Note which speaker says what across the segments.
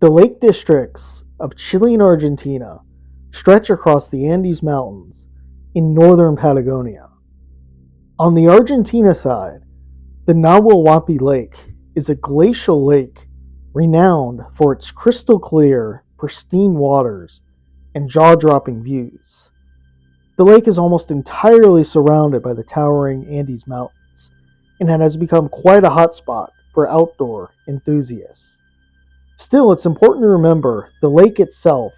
Speaker 1: The lake districts of Chile and Argentina stretch across the Andes Mountains in northern Patagonia. On the Argentina side, the Nahuel Huapi Lake is a glacial lake renowned for its crystal clear, pristine waters and jaw-dropping views. The lake is almost entirely surrounded by the towering Andes Mountains, and it has become quite a hotspot for outdoor enthusiasts. Still, it's important to remember the lake itself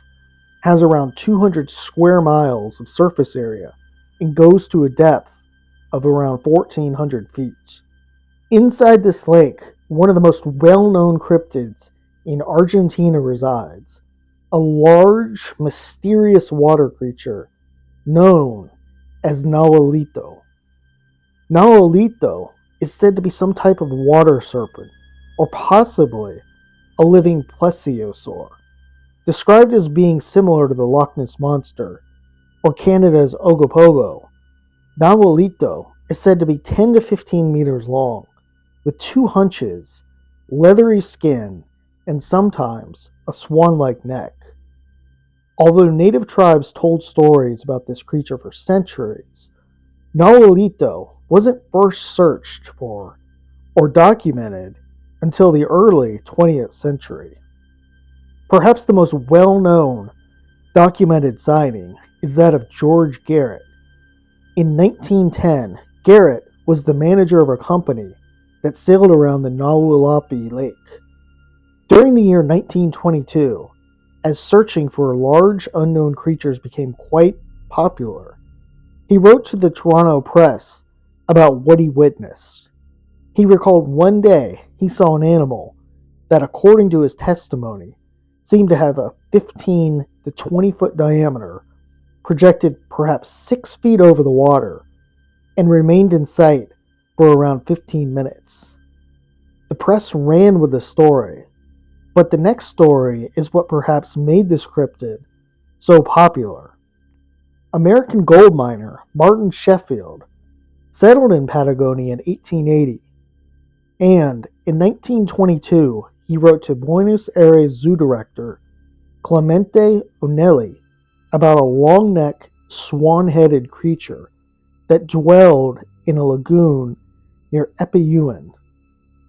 Speaker 1: has around 200 square miles of surface area and goes to a depth of around 1,400 feet. Inside this lake, one of the most well-known cryptids in Argentina resides, a large, mysterious water creature known as Nahuelito. Nahuelito is said to be some type of water serpent, or possibly a living plesiosaur, described as being similar to the Loch Ness monster, or Canada's Ogopogo. Nahuelito is said to be 10 to 15 meters long, with 2 hunches, leathery skin, and sometimes a swan-like neck. Although native tribes told stories about this creature for centuries, Nahuelito wasn't first searched for or documented until the early 20th century. Perhaps the most well-known documented sighting is that of George Garrett. In 1910, Garrett was the manager of a company that sailed around the Nahuel Huapi Lake. During the year 1922, as searching for large unknown creatures became quite popular, he wrote to the Toronto Press about what he witnessed. He recalled one day he saw an animal that, according to his testimony, seemed to have a 15 to 20 foot diameter, projected perhaps 6 feet over the water, and remained in sight for around 15 minutes. The press ran with the story, but the next story is what perhaps made this cryptid so popular. American gold miner Martin Sheffield settled in Patagonia in 1880, and in 1922 he wrote to Buenos Aires zoo director Clemente Onelli about a long-necked, swan-headed creature that dwelled in a lagoon near Epeyuan.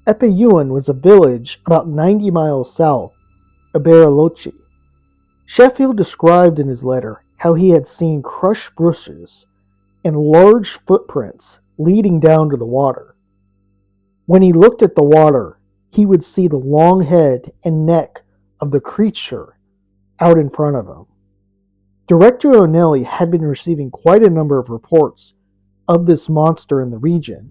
Speaker 1: Epeyuan was a village about 90 miles south of Bariloche. Sheffield described in his letter how he had seen crushed bushes and large footprints leading down to the water. When he looked at the water, he would see the long head and neck of the creature out in front of him. Director Onelli had been receiving quite a number of reports of this monster in the region,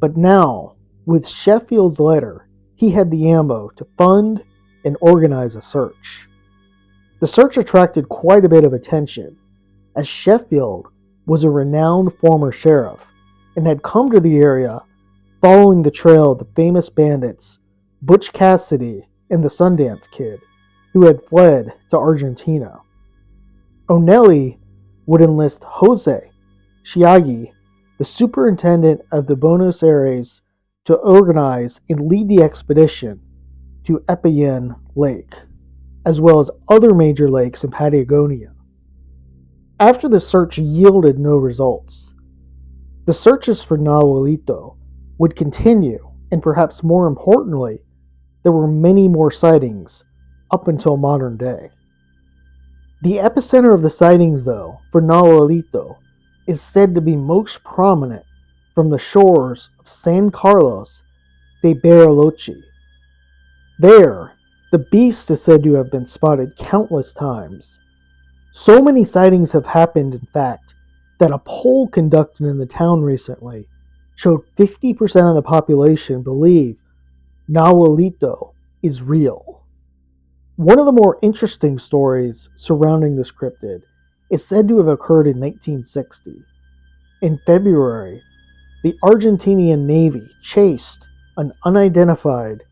Speaker 1: but now, with Sheffield's letter, he had the ammo to fund and organize a search. The search attracted quite a bit of attention, as Sheffield was a renowned former sheriff and had come to the area following the trail of the famous bandits Butch Cassidy and the Sundance Kid, who had fled to Argentina. Onelli would enlist Jose Chiaggi, the superintendent of the Buenos Aires, to organize and lead the expedition to Epeyuan Lake, as well as other major lakes in Patagonia. After the search yielded no results, the searches for Nahuelito would continue, and perhaps more importantly, there were many more sightings up until modern day. The epicenter of the sightings, though, for Nahuelito is said to be most prominent from the shores of San Carlos de Bariloche. There, the beast is said to have been spotted countless times. So many sightings have happened, in fact, that a poll conducted in the town recently showed 50% of the population believe Nahuelito is real. One of the more interesting stories surrounding this cryptid is said to have occurred in 1960. In February, the Argentinian Navy chased an unidentified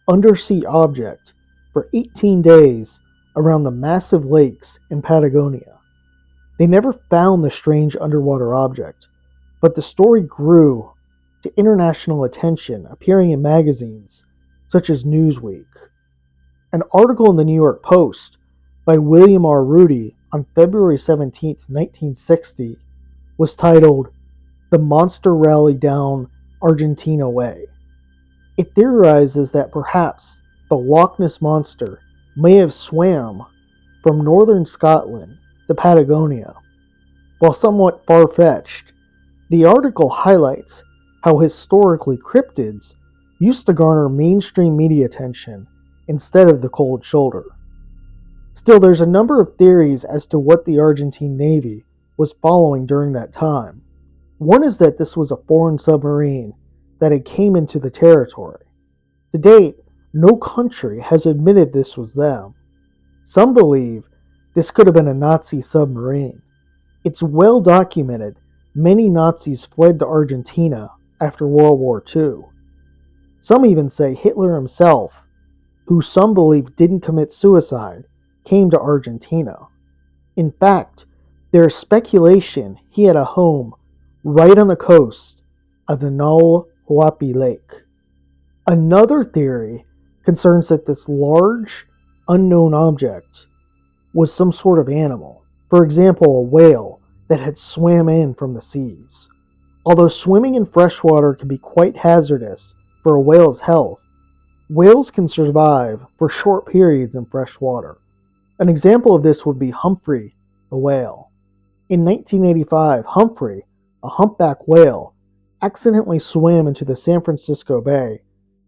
Speaker 1: undersea object for 18 days around the massive lakes in Patagonia. They never found the strange underwater object, but the story grew to international attention, appearing in magazines such as Newsweek. An article in the New York Post by William R. Rudy on February 17, 1960, was titled, "The Monster Rally Down Argentina Way." It theorizes that perhaps the Loch Ness Monster may have swam from northern Scotland to Patagonia. While somewhat far-fetched, the article highlights how historically cryptids used to garner mainstream media attention instead of the cold shoulder. Still, there's a number of theories as to what the Argentine Navy was following during that time. One is that this was a foreign submarine that had came into the territory. To date, no country has admitted this was them. Some believe this could have been a Nazi submarine. It's well documented many Nazis fled to Argentina after World War II. Some even say Hitler himself, who some believe didn't commit suicide, came to Argentina. In fact, there is speculation he had a home right on the coast of the Nahuel Huapi Lake. Another theory concerns that this large, unknown object was some sort of animal, for example, a whale that had swam in from the seas. Although swimming in freshwater can be quite hazardous for a whale's health, whales can survive for short periods in fresh water. An example of this would be Humphrey the whale. In 1985, Humphrey, a humpback whale, accidentally swam into the San Francisco Bay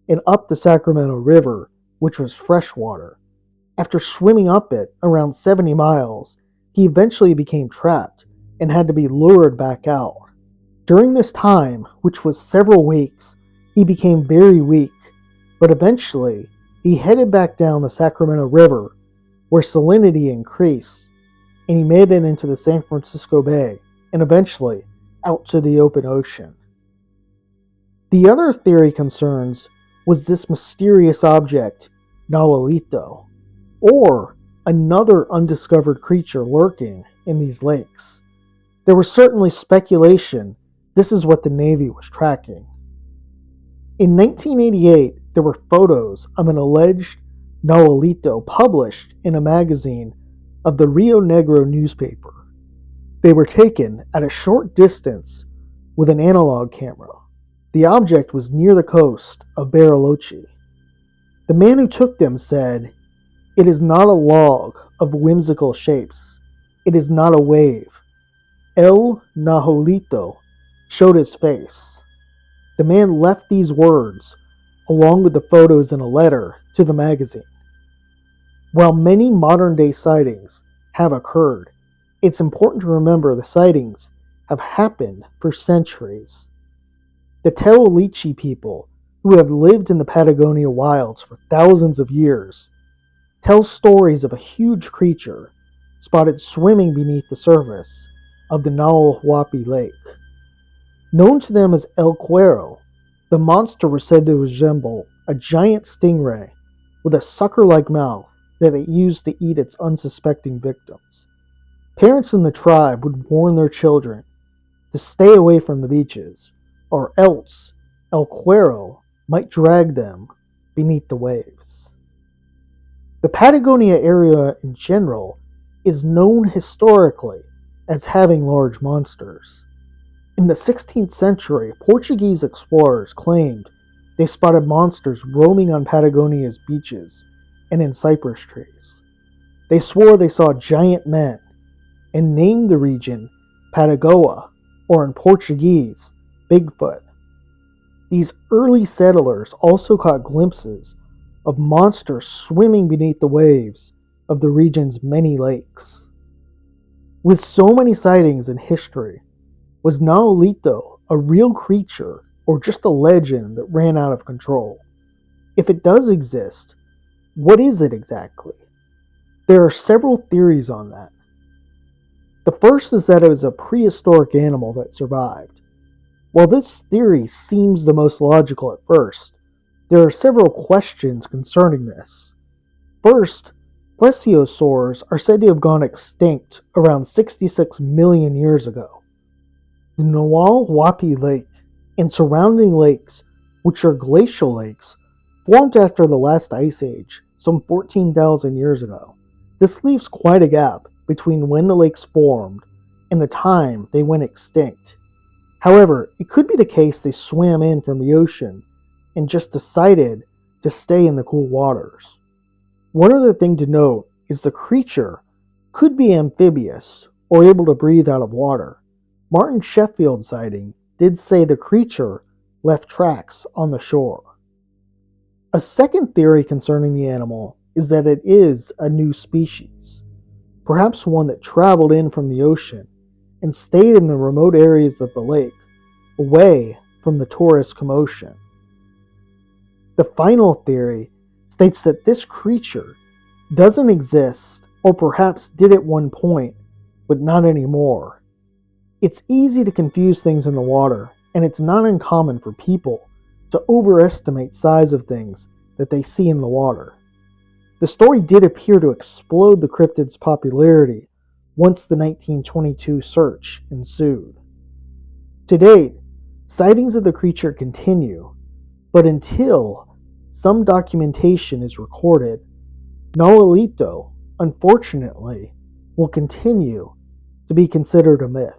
Speaker 1: and up the Sacramento River, which was freshwater. After swimming up it around 70 miles, he eventually became trapped and had to be lured back out. During this time, which was several weeks, he became very weak, but eventually he headed back down the Sacramento River, where salinity increased, and he made it into the San Francisco Bay and eventually out to the open ocean. The other theory concerns was this mysterious object, Nahuelito, or another undiscovered creature lurking in these lakes. There was certainly speculation this is what the Navy was tracking. In 1988, there were photos of an alleged Nahuelito published in a magazine of the Rio Negro newspaper. They were taken at a short distance with an analog camera. The object was near the coast of Bariloche. The man who took them said, "It is not a log of whimsical shapes. It is not a wave. El Nahuelito showed his face." The man left these words, along with the photos, in a letter to the magazine. While many modern-day sightings have occurred, it's important to remember the sightings have happened for centuries. The Tehuelche people, who have lived in the Patagonia wilds for thousands of years, tell stories of a huge creature spotted swimming beneath the surface of the Nahuel Huapi Lake. Known to them as El Cuero, the monster was said to resemble a giant stingray with a sucker-like mouth that it used to eat its unsuspecting victims. Parents in the tribe would warn their children to stay away from the beaches, or else El Cuero might drag them beneath the waves. The Patagonia area in general is known historically as having large monsters. In the 16th century, Portuguese explorers claimed they spotted monsters roaming on Patagonia's beaches and in cypress trees. They swore they saw giant men and named the region Patagoa, or in Portuguese, Bigfoot. These early settlers also caught glimpses of monsters swimming beneath the waves of the region's many lakes. With so many sightings in history, was Nahuelito a real creature or just a legend that ran out of control? If it does exist, what is it exactly? There are several theories on that. The first is that it was a prehistoric animal that survived. While this theory seems the most logical at first, there are several questions concerning this. First, plesiosaurs are said to have gone extinct around 66 million years ago. The Nahuel Huapi Lake and surrounding lakes, which are glacial lakes, formed after the last ice age some 14,000 years ago. This leaves quite a gap between when the lakes formed and the time they went extinct. However, it could be the case they swam in from the ocean and just decided to stay in the cool waters. One other thing to note is the creature could be amphibious or able to breathe out of water. Martin Sheffield's sighting did say the creature left tracks on the shore. A second theory concerning the animal is that it is a new species, perhaps one that traveled in from the ocean and stayed in the remote areas of the lake, away from the tourist commotion. The final theory states that this creature doesn't exist, or perhaps did at one point, but not anymore. It's easy to confuse things in the water, and it's not uncommon for people to overestimate size of things that they see in the water. The story did appear to explode the cryptid's popularity once the 1922 search ensued. To date, sightings of the creature continue, but until some documentation is recorded, Nahuelito, unfortunately, will continue to be considered a myth.